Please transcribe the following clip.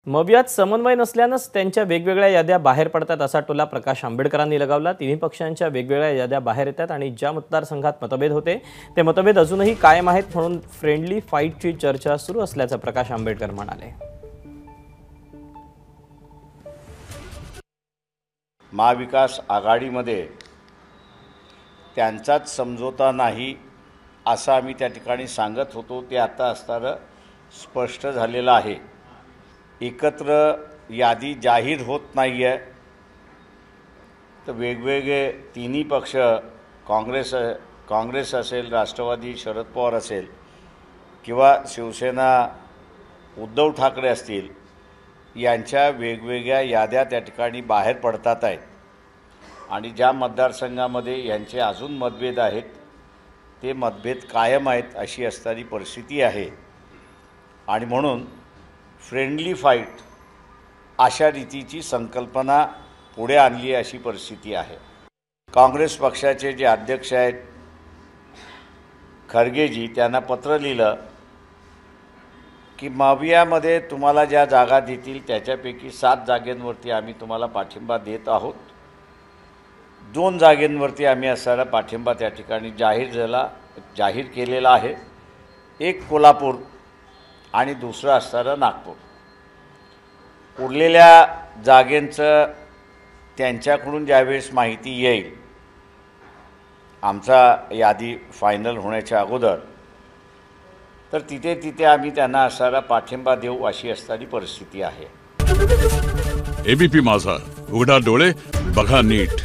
मवियात समन्वय नसल्यानंच त्यांच्या वेगवेगळ्या याद्या बाहेर पडतात असा टोला प्रकाश आंबेडकरांनी लगावला। तिन्ही पक्षांच्या वेगवेगळ्या याद्या बाहेर येतात आणि ज्या मतदारसंघात मतभेद होते ते मतभेद अजूनही कायम आहेत, म्हणून फ्रेंडली फाईटची चर्चा सुरू असल्याचं प्रकाश आंबेडकर म्हणाले। महाविकास आघाडीमध्ये त्यांचाच समझोता नाही असं आम्ही त्या ठिकाणी सांगत होतो, ते आता असताना स्पष्ट झालेलं आहे। एकत्र यादी जाहीर होत नाही आहे, तर वेगवेगळे तिन्ही पक्ष काँग्रेस असेल, राष्ट्रवादी शरद पवार असेल किंवा शिवसेना उद्धव ठाकरे असतील, यांच्या वेगवेगळ्या याद्या त्या ठिकाणी बाहेर पडतात आहेत आणि ज्या मतदारसंघामध्ये यांचे अजून मतभेद आहेत ते मतभेद कायम आहेत अशी असणारी परिस्थिती आहे आणि म्हणून फ्रेंडली फाईट अशा रीतीची संकल्पना पुढे आणली अशी परिस्थिती आहे। काँग्रेस पक्षाचे जे अध्यक्ष आहेत खरगेजी, त्यांना पत्र लिहिलं की मवियामध्ये तुम्हाला ज्या जागा देतील त्याच्यापैकी 7 जागांवरती आम्ही तुम्हाला पाठिंबा देत आहोत। 2 जागांवरती आम्ही असायला पाठिंबा त्या ठिकाणी जाहीर केलेला आहे, एक कोल्हापूर आणि दुसरं असणारं नागपूर। उरलेल्या जागेंचं त्यांच्याकडून ज्यावेळेस माहिती येईल आमचा यादी फायनल होण्याच्या अगोदर, तर तिथे आम्ही त्यांना असायला पाठिंबा देऊ अशी असणारी परिस्थिती आहे। एबीपी माझा, उघडा डोळे बघा नीट।